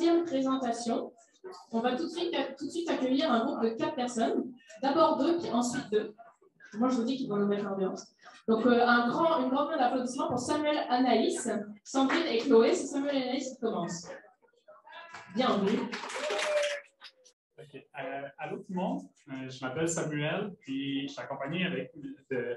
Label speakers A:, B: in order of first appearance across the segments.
A: troisième présentation. On va tout de suite accueillir un groupe de 4 personnes. D'abord 2, puis ensuite 2. Moi, je vous dis qu'ils vont nous mettre l'ambiance. Donc, une grande main d'applaudissements pour Samuel, Anaïs, Sandrine et Chloé. C'est Samuel et Anaïs qui commencent. Bienvenue.
B: Okay. Allô tout le monde, je m'appelle Samuel, puis je suis accompagné avec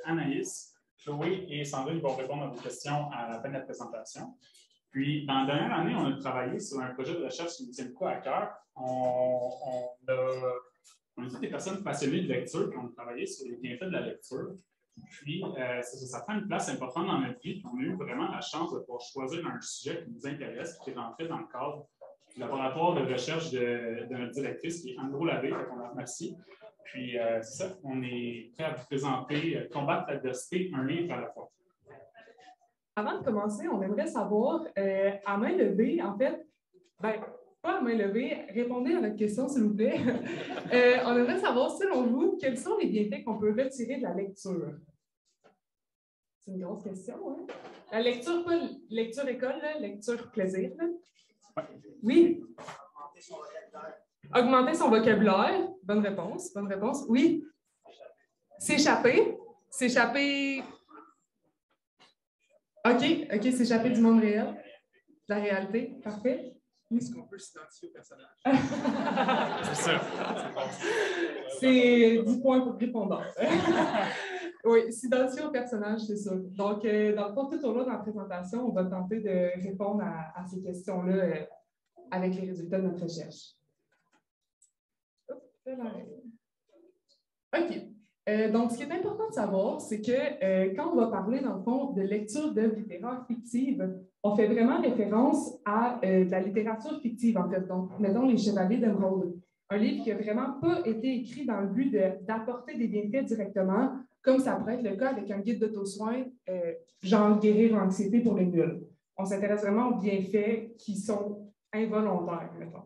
B: Anaïs, Chloé et Sandrine vont répondre à vos questions à la fin de la présentation. Puis, dans la dernière année, on a travaillé sur un projet de recherche qui nous tient beaucoup à cœur. On est toutes des personnes passionnées de lecture, qui ont travaillé sur les bienfaits de la lecture. Puis, ça prend une place importante dans notre vie. Puis on a eu vraiment la chance de pouvoir choisir un sujet qui nous intéresse, qui est rentré dans le cadre du laboratoire de recherche de notre directrice, qui est Andrew Labbé. On la remercie. Puis, c'est ça, on est prêt à vous présenter Combattre l'adversité, un livre à la fois.
C: Avant de commencer, on aimerait savoir, à main levée, en fait, pas à main levée, répondez à notre question, s'il vous plaît. On aimerait savoir, selon vous, quels sont les bienfaits qu'on peut retirer de la lecture? C'est une grosse question, hein? La lecture, pas lecture école, là, lecture plaisir. Là. Oui? Augmenter son vocabulaire. Bonne réponse, bonne réponse. Oui? S'échapper. S'échapper. OK, s'échapper du monde réel, de la réalité. Parfait.
D: Est-ce qu'on peut s'identifier au personnage?
B: C'est ça.
C: C'est 10 points pour répondant. Oui, s'identifier au personnage, c'est ça. Donc, dans le fond, tout au long de la présentation, on va tenter de répondre à ces questions-là avec les résultats de notre recherche. OK. Donc, ce qui est important de savoir, c'est que quand on va parler, dans le fond, de lecture d'œuvres littéraires fictives, on fait vraiment référence à de la littérature fictive, en fait. Donc, mettons Les Chevaliers d'Émeraude. Un livre qui n'a vraiment pas été écrit dans le but d'apporter des bienfaits directement, comme ça pourrait être le cas avec un guide d'auto-soin, genre guérir l'anxiété pour les nuls. On s'intéresse vraiment aux bienfaits qui sont involontaires, mettons.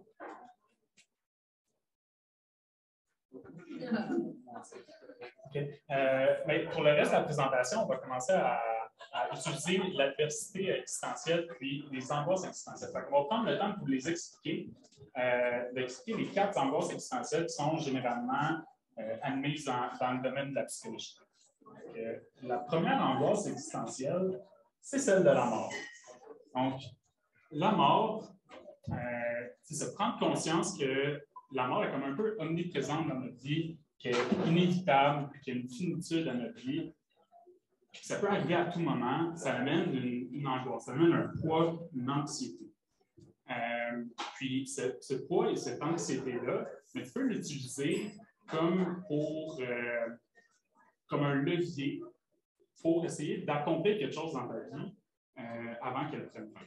B: Okay. Pour le reste de la présentation, on va commencer à utiliser l'adversité existentielle puis les angoisses existentielles. On va prendre le temps de vous les expliquer, d'expliquer les 4 angoisses existentielles qui sont généralement admises dans le domaine de la psychologie. La première angoisse existentielle, c'est celle de la mort. Donc, la mort, c'est se prendre conscience que la mort est comme un peu omniprésente dans notre vie, qui est inévitable, qui a une finitude à notre vie. Ça peut arriver à tout moment, ça amène une angoisse, ça amène un poids, une anxiété. Puis ce poids et cette anxiété-là, mais tu peux l'utiliser comme un levier pour essayer d'accomplir quelque chose dans ta vie avant qu'elle prenne fin.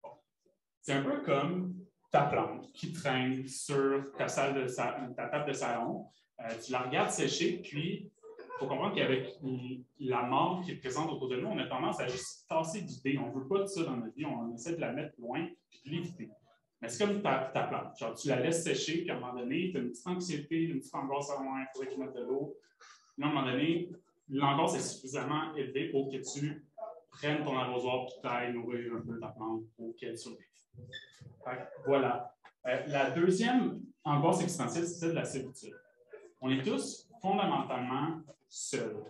B: Bon. C'est un peu comme ta plante qui traîne sur ta table de salon. Tu la regardes sécher, puis il faut comprendre qu'avec la mort qui est présente autour de nous, on a tendance à juste tasser d'idées. On ne veut pas de ça dans notre vie, on essaie de la mettre loin et de l'éviter. Mais c'est comme ta plante. Genre, tu la laisses sécher, puis à un moment donné, tu as une petite anxiété, une petite angoisse à loin, il faudrait qu'il mette de l'eau. Puis à un moment donné, l'angoisse est suffisamment élevée pour que tu prennes ton arrosoir et que tu ailles nourrir un peu ta plante pour qu'elle survive. Voilà. La deuxième angoisse existentielle, c'est celle de la solitude. On est tous fondamentalement seuls.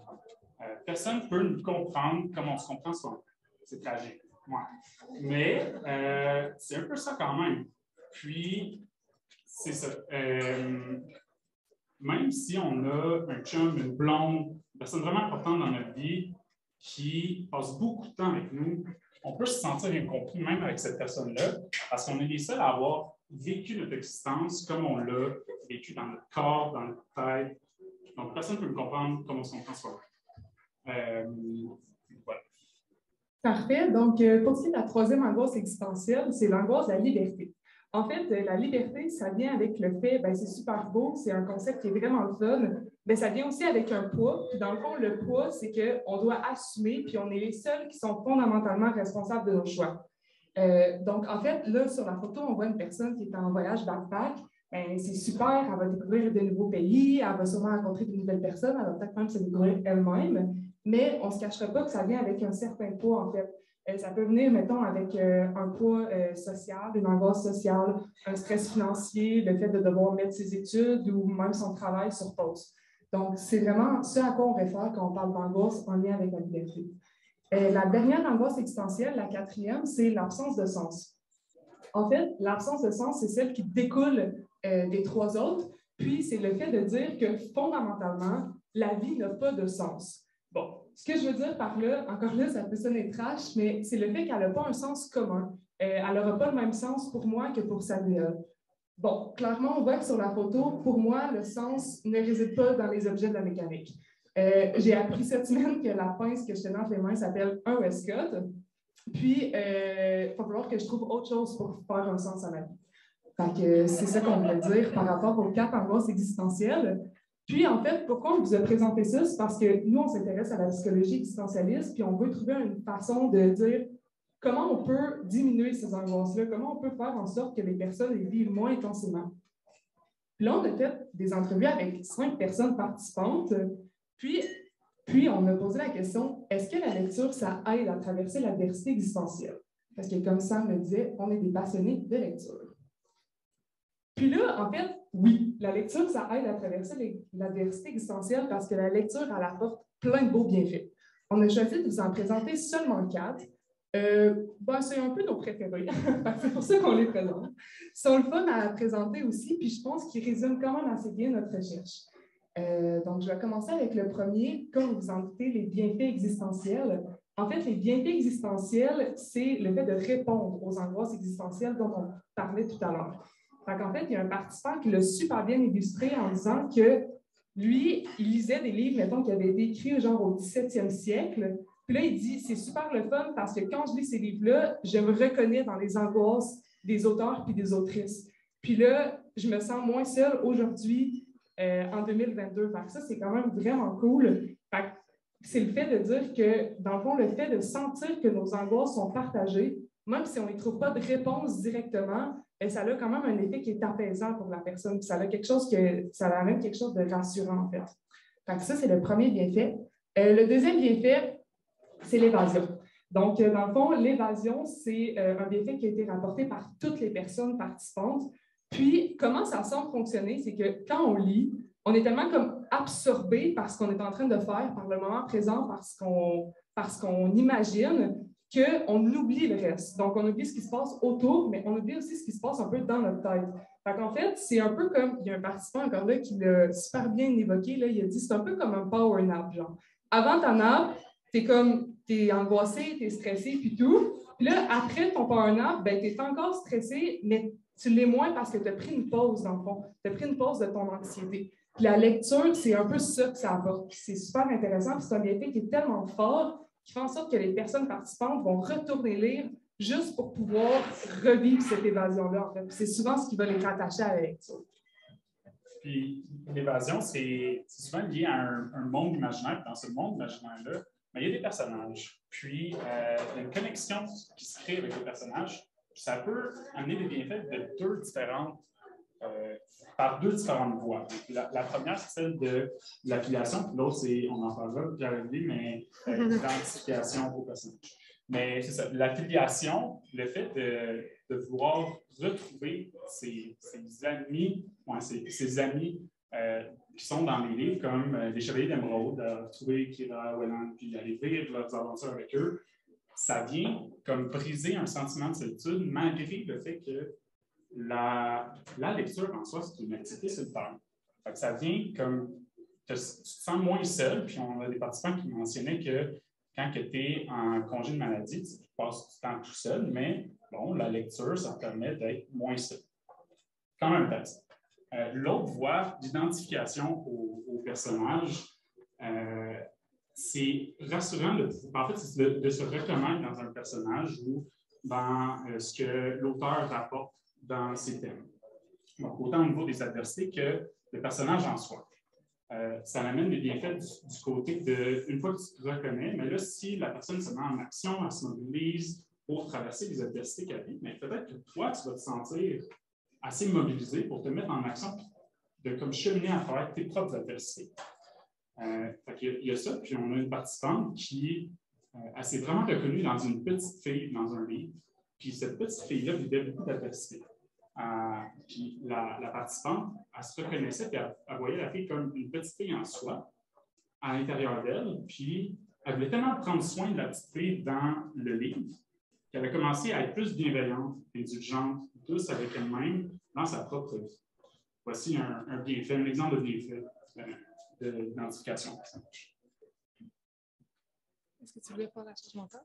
B: Personne ne peut nous comprendre comme on se comprend soi-même. C'est tragique. Ouais. Mais c'est un peu ça quand même. Puis, c'est ça. Même si on a un chum, une blonde, une personne vraiment importante dans notre vie qui passe beaucoup de temps avec nous, on peut se sentir incompris même avec cette personne-là parce qu'on est les seuls à avoir vécu notre existence comme on l'a vécu dans notre corps, dans notre tête. Donc, personne ne peut me comprendre comme on se comprend soi-même. Voilà.
C: Parfait. Donc, pour ce qui est de la troisième angoisse existentielle, c'est l'angoisse de la liberté. En fait, la liberté, ça vient avec le fait, c'est super beau, c'est un concept qui est vraiment le fun, mais ça vient aussi avec un poids. Puis dans le fond, le poids, c'est qu'on doit assumer, puis on est les seuls qui sont fondamentalement responsables de nos choix. Donc, en fait, là, sur la photo, on voit une personne qui est en voyage backpack. C'est super, elle va découvrir de nouveaux pays, elle va sûrement rencontrer de nouvelles personnes, elle va peut-être même se découvrir elle-même, mais on ne se cachera pas que ça vient avec un certain poids, en fait. Ça peut venir, mettons, avec un poids social, une angoisse sociale, un stress financier, le fait de devoir mettre ses études ou même son travail sur pause. Donc, c'est vraiment ce à quoi on réfère quand on parle d'angoisse en lien avec la liberté. La dernière angoisse existentielle, la quatrième, c'est l'absence de sens. En fait, l'absence de sens, c'est celle qui découle des trois autres, puis c'est le fait de dire que fondamentalement, la vie n'a pas de sens. Bon, ce que je veux dire par là, encore là, ça peut sonner trash, mais c'est le fait qu'elle n'a pas un sens commun. Elle n'aura pas le même sens pour moi que pour Samuel. Bon, clairement, on voit que sur la photo, pour moi, le sens ne réside pas dans les objets de la mécanique. J'ai appris cette semaine que la pince que je tenais entre les mains s'appelle un Westcott. Puis, il va falloir que je trouve autre chose pour faire un sens à ma vie. Donc, c'est ça qu'on voulait dire par rapport aux 4 angoisses existentielles. Puis, en fait, pourquoi on vous a présenté ça? C'est parce que nous, on s'intéresse à la psychologie existentialiste, puis on veut trouver une façon de dire comment on peut diminuer ces angoisses-là, comment on peut faire en sorte que les personnes les vivent moins intensément. Puis là, on a fait des entrevues avec 5 personnes participantes, puis on a posé la question, est-ce que la lecture, ça aide à traverser l'adversité existentielle? Parce que comme Sam me disait, on est des passionnés de lecture. Puis là, en fait, oui, la lecture, ça aide à traverser l'adversité existentielle parce que la lecture, elle apporte plein de beaux bienfaits. On a choisi de vous en présenter seulement 4. C'est un peu nos préférés, c'est pour ça qu'on les présente. Ils sont le fun à présenter aussi, puis je pense qu'ils résument quand même assez bien notre recherche. Donc, je vais commencer avec le premier, comme vous en doutez, les bienfaits existentiels. En fait, les bienfaits existentiels, c'est le fait de répondre aux angoisses existentielles dont on parlait tout à l'heure. En fait, il y a un participant qui l'a super bien illustré en disant que lui, il lisait des livres, mettons, qui avaient été écrits genre au 17e siècle. Puis là, il dit, c'est super le fun parce que quand je lis ces livres-là, je me reconnais dans les angoisses des auteurs puis des autrices. Puis là, je me sens moins seule aujourd'hui en 2022. Fait que ça, c'est quand même vraiment cool. Fait que c'est le fait de dire que, dans le fond, le fait de sentir que nos angoisses sont partagées, même si on n'y trouve pas de réponse directement, ça a quand même un effet qui est apaisant pour la personne. Ça a quelque chose ça amène quelque chose de rassurant, en fait. Fait que ça, c'est le premier bienfait. Le deuxième bienfait, c'est l'évasion. Donc, dans le fond, l'évasion, c'est un bienfait qui a été rapporté par toutes les personnes participantes. Puis, comment ça semble fonctionner, c'est que quand on lit, on est tellement comme absorbé par ce qu'on est en train de faire, par le moment présent, parce qu'on imagine, qu'on oublie le reste. Donc, on oublie ce qui se passe autour, mais on oublie aussi ce qui se passe un peu dans notre tête. Fait qu'en fait, c'est un peu comme, il y a un participant encore là qui l'a super bien évoqué, là, il a dit, c'est un peu comme un power nap, genre. Avant ta nap, t'es angoissé, t'es stressé, puis tout. Puis là, après ton power nap, ben, t'es encore stressé, mais tu l'es moins parce que tu as pris une pause, dans le fond. Tu as pris une pause de ton anxiété. Puis la lecture, c'est un peu ça que ça apporte. C'est super intéressant, puis c'est un bienfait qui est tellement fort qui fait en sorte que les personnes participantes vont retourner lire juste pour pouvoir revivre cette évasion-là. En fait. C'est souvent ce qui va les rattacher à la lecture.
B: Puis l'évasion, c'est souvent lié à un monde imaginaire. Dans ce monde imaginaire-là, il y a des personnages. Puis, il y a une connexion qui se crée avec les personnages. Ça peut amener des bienfaits par deux différentes voies. La première, c'est celle de l'affiliation, puis l'autre, c'est, on en parlera, Pierre-Olivier, mais l'identification au personnage. Mais c'est ça, l'affiliation, le fait de vouloir retrouver ses amis, ses amis qui sont dans les livres, comme les Chevaliers d'Émeraude, retrouver Kira, Welland, puis aller vivre leurs aventures avec eux, ça vient comme briser un sentiment de solitude, malgré le fait que la lecture en soi, c'est une activité solitaire. Ça vient comme tu te sens moins seul, puis on a des participants qui mentionnaient que quand tu es en congé de maladie, tu passes du temps tout seul, mais bon, la lecture, ça permet d'être moins seul. Quand même petit. L'autre voie d'identification au personnage, c'est rassurant, en fait, c'est de se reconnaître dans un personnage ou dans ce que l'auteur rapporte dans ses thèmes. Donc, autant au niveau des adversités que le personnage en soi. Ça amène des bienfaits du côté de, une fois que tu te reconnais, mais là, si la personne se met en action, elle se mobilise pour traverser les adversités qu'elle vit, mais peut-être que toi, tu vas te sentir assez mobilisé pour te mettre en action, de comme cheminer à travers tes propres adversités. Il y a ça, puis on a une participante qui elle s'est vraiment reconnue dans une petite fille dans un livre. Puis cette petite fille-là vivait beaucoup d'adversité. Puis la participante, elle se reconnaissait, puis elle voyait la fille comme une petite fille en soi, à l'intérieur d'elle. Puis elle voulait tellement prendre soin de la petite fille dans le livre qu'elle a commencé à être plus bienveillante, indulgente, douce avec elle-même dans sa propre vie. Voici un bienfait, un exemple de bienfait de l'identification.
C: Est-ce que tu voulais faire la charge mentale?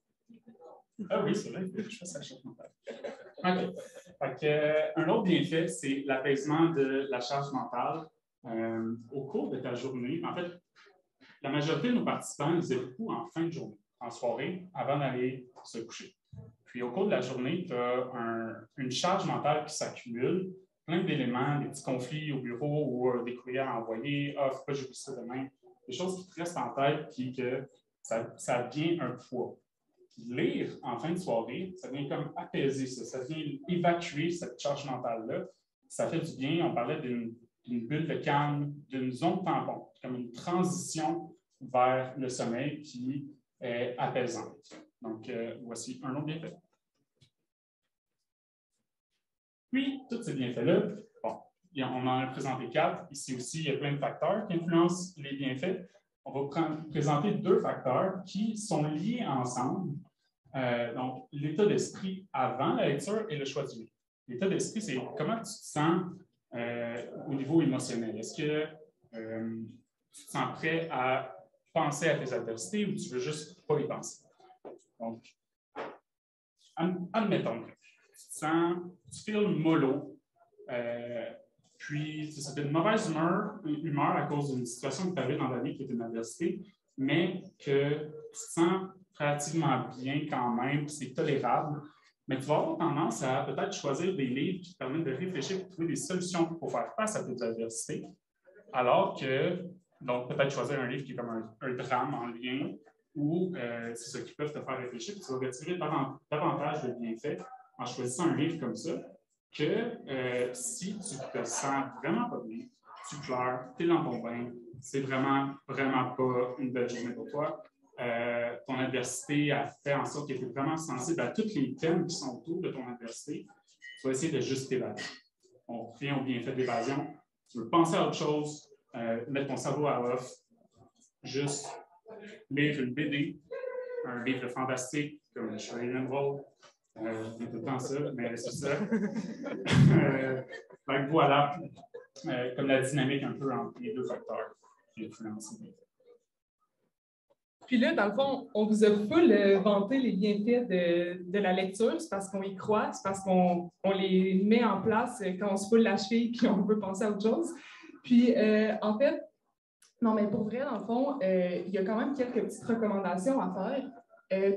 B: Ah oui, c'est vrai, il faut que je fasse la charge mentale. OK. Un autre bienfait, c'est l'apaisement de la charge mentale au cours de ta journée. En fait, la majorité de nos participants, ils aient beaucoup en fin de journée, en soirée, avant d'aller se coucher. Puis au cours de la journée, tu as une charge mentale qui s'accumule, plein d'éléments, des petits conflits au bureau ou des courriels à envoyer, ah, faut pas que j'oublie ça demain, des choses qui te restent en tête, puis que ça devient un poids. Lire en fin de soirée, ça vient comme apaiser ça, ça vient évacuer cette charge mentale-là. Ça fait du bien. On parlait d'une bulle de calme, d'une zone tampon, comme une transition vers le sommeil qui est apaisante. Donc, voici un autre bienfait. Puis, tous ces bienfaits-là, bon, on en a présenté 4. Ici aussi, il y a plein de facteurs qui influencent les bienfaits. On va présenter 2 facteurs qui sont liés ensemble. Donc, l'état d'esprit avant la lecture et le choix du livre. L'état d'esprit, c'est comment tu te sens au niveau émotionnel. Est-ce que tu te sens prêt à penser à tes adversités ou tu veux juste pas y penser? Donc, admettons que tu feels mollo, puis tu as une mauvaise humeur à cause d'une situation que tu avais dans ta vie qui est une adversité, mais que tu te sens relativement bien quand même, c'est tolérable, mais tu vas avoir tendance à peut-être choisir des livres qui te permettent de réfléchir et de trouver des solutions pour faire face à tes adversités, alors que, donc peut-être choisir un livre qui est comme un drame en lien, ou c'est ce qui peut te faire réfléchir, puis tu vas retirer davantage de bienfaits en choisissant un livre comme ça, que si tu te sens vraiment pas bien, tu pleures, tu es dans ton bain, c'est vraiment, vraiment pas une belle journée pour toi. Ton adversité a fait en sorte que tu es vraiment sensible à tous les thèmes qui sont autour de ton adversité. Tu vas essayer de juste t'évader. On revient au bienfait d'évasion. Tu veux penser à autre chose, mettre ton cerveau à off, juste lire une BD, un livre fantastique comme Shirley Manville. C'est tout le temps ça, mais c'est ça. Donc voilà, comme la dynamique un peu entre les 2 facteurs qui influencent.
C: Puis là, dans le fond, on vous a full vanté les bienfaits de la lecture. C'est parce qu'on y croit, c'est parce qu'on les met en place quand on se foule la cheville puis on veut penser à autre chose. Puis, en fait, non, mais pour vrai, dans le fond, il y a quand même quelques petites recommandations à faire.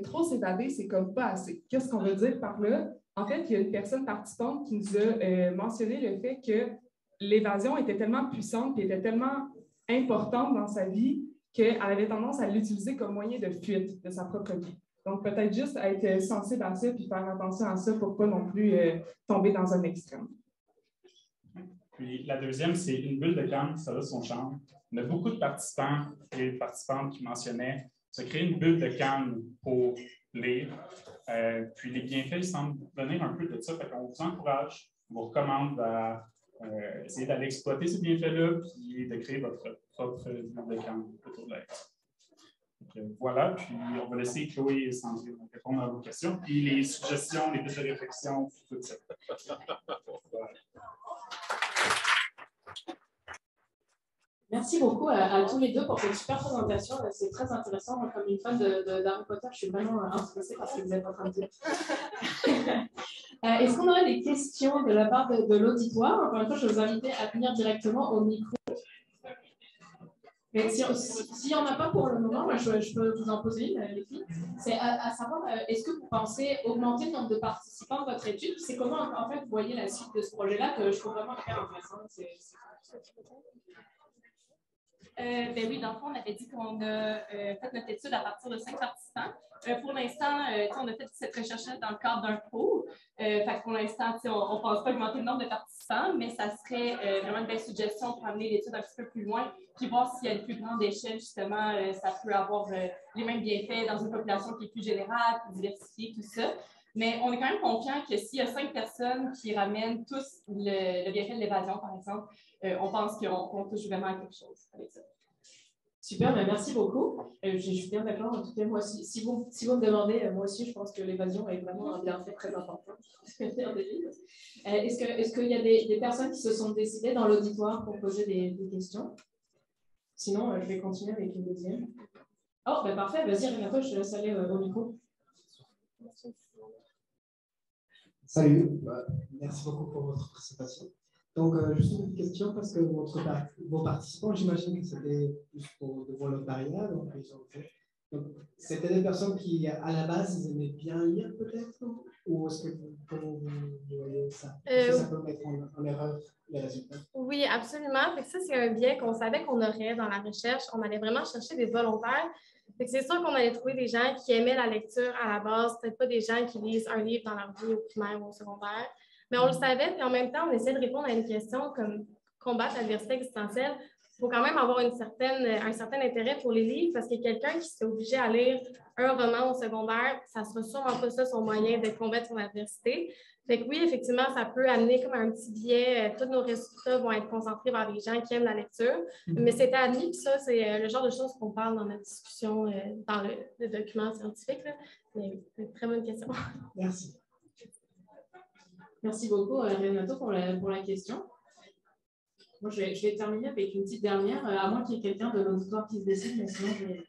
C: Trop s'évader, c'est comme pas assez. Qu'est-ce qu'on veut dire par là? En fait, il y a une personne participante qui nous a mentionné le fait que l'évasion était tellement puissante et était tellement importante dans sa vie qu'elle avait tendance à l'utiliser comme moyen de fuite de sa propre vie. Donc, peut-être juste être sensible à ça et faire attention à ça pour ne pas non plus tomber dans un extrême.
B: Puis la deuxième, c'est une bulle de calme, ça a son charme. On a beaucoup de participants et participantes qui mentionnaient se créer une bulle de calme pour lire. Puis les bienfaits semblent venir un peu de ça. Fait qu'on vous encourage, on vous recommande à essayer d'aller exploiter ces bienfaits-là puis de créer votre propre bulle de calme autour de la lecture. Voilà, puis on va laisser Chloé et Sandrine répondre à vos questions. Puis les suggestions, les pistes de réflexion, tout ça. Voilà.
A: Merci beaucoup à tous les 2 pour cette super présentation. C'est très intéressant. Moi, comme une fan d'Harry Potter, je suis vraiment intéressée par ce que vous êtes en train de dire. Est-ce qu'on aurait des questions de la part de l'auditoire? Encore une fois, je vous invite à venir directement au micro. Mais s'il n'y en a pas pour le moment, moi, je peux vous en poser une, les filles. C'est à savoir, est-ce que vous pensez augmenter le nombre de participants de votre étude? C'est comment, en fait, vous voyez la suite de ce projet-là que je trouve vraiment hyper intéressant.
E: Ben oui, dans le fond, on avait dit qu'on a fait notre étude à partir de 5 participants. Pour l'instant, on a fait cette recherche-là dans le cadre d'un cours. Fait pour l'instant, on ne pense pas augmenter le nombre de participants, mais ça serait vraiment une belle suggestion pour amener l'étude un petit peu plus loin, puis voir s'il y a une plus grande échelle, justement, ça peut avoir les mêmes bienfaits dans une population qui est plus générale, plus diversifiée, tout ça. Mais on est quand même confiant que s'il y a 5 personnes qui ramènent tous le bienfait de l'évasion, par exemple, on pense qu'on touche vraiment à quelque chose avec ça.
A: Super, ben merci beaucoup. Je suis bien d'accord. En tout cas, moi, si vous me demandez, moi aussi, je pense que l'évasion est vraiment un bienfait très important. Est-ce qu'il y a des personnes qui se sont décidées dans l'auditoire pour poser des questions? Sinon, je vais continuer avec une deuxième. Oh, ben parfait. Vas-y, Renato, je te laisse aller au micro.
F: Salut, merci beaucoup pour votre présentation. Donc, juste une question parce que vos participants, j'imagine que c'était plus pour de volontariat, donc ils ont fait. Donc, c'était des personnes qui, à la base, ils aimaient bien lire peut-être, ou est-ce que comment vous voyez ça? Est-ce que ça peut mettre en erreur les résultats?
G: Oui, absolument. Fait que ça, c'est un biais qu'on savait qu'on aurait dans la recherche. On allait vraiment chercher des volontaires. C'est sûr qu'on allait trouver des gens qui aimaient la lecture à la base, peut-être pas des gens qui lisent un livre dans leur vie au primaire ou au secondaire. Mais on le savait, puis en même temps, on essayait de répondre à une question comme combattre l'adversité existentielle. Il faut quand même avoir un certain intérêt pour les livres parce que quelqu'un qui s'est obligé à lire un roman au secondaire, ça ne sera sûrement pas ça son moyen de combattre son adversité. Fait que oui, effectivement, ça peut amener comme un petit biais. Tous nos résultats vont être concentrés vers les gens qui aiment la lecture. Mais c'est admis, puis ça, c'est le genre de choses qu'on parle dans notre discussion, dans le document scientifique. Là. Mais oui, c'est une très bonne question.
F: Merci.
A: Merci beaucoup, Renato, pour la question. Moi, je vais terminer avec une petite dernière, à moins qu'il y ait quelqu'un de l'auditoire qui se décide, mais sinon, je vais...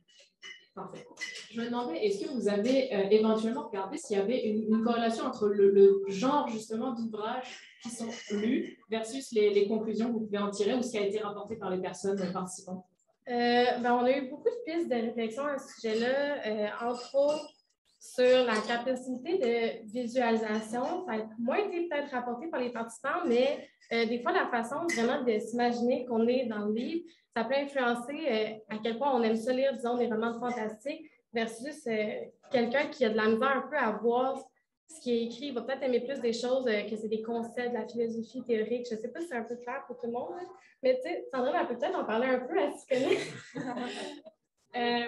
A: Parfait. Je me demandais, est-ce que vous avez éventuellement regardé s'il y avait une corrélation entre le genre, justement, d'ouvrages qui sont lus versus les conclusions que vous pouvez en tirer ou ce qui a été rapporté par les personnes participantes?
G: On a eu beaucoup de pistes de réflexion à ce sujet-là, entre autres sur la capacité de visualisation. Ça a moins été peut-être rapporté par les participants, mais des fois, la façon vraiment de s'imaginer qu'on est dans le livre, ça peut influencer à quel point on aime ça lire, disons, des romans fantastiques versus quelqu'un qui a de la misère un peu à voir ce qui est écrit. Il va peut-être aimer plus des choses que c'est des concepts, de la philosophie théorique. Je ne sais pas si c'est un peu clair pour tout le monde, mais tu sais, Sandrine, elle peut peut-être en parler un peu, elle s'y connaît.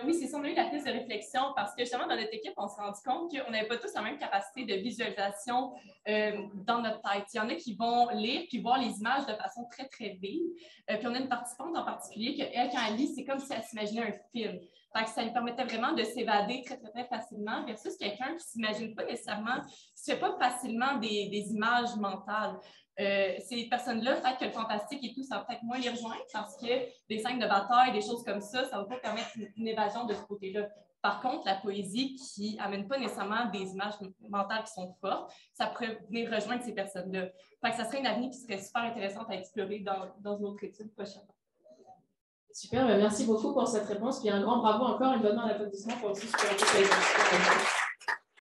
E: Oui, c'est ça, on a eu la piste de réflexion parce que justement, dans notre équipe, on s'est rendu compte qu'on n'avait pas tous la même capacité de visualisation dans notre tête. Il y en a qui vont lire puis voir les images de façon très, très vive. Puis on a une participante en particulier qu'elle, quand elle lit, c'est comme si elle s'imaginait un film. Fait que ça lui permettait vraiment de s'évader très, très, très facilement versus quelqu'un qui ne s'imagine pas nécessairement, qui ne se fait pas facilement des images mentales. Ces personnes-là, peut-être que le fantastique et tout, ça va peut-être moins les rejoindre parce que des scènes de bataille, des choses comme ça ne va pas permettre une évasion de ce côté-là. Par contre, la poésie qui n'amène pas nécessairement des images mentales qui sont fortes, ça pourrait venir rejoindre ces personnes-là. Fait que ça serait une avenue qui serait super intéressante à explorer dans une autre étude prochainement.
A: Super, merci beaucoup pour cette réponse. Puis un grand bravo encore, une bonne main d'applaudissement pour tout ce que vous avez fait.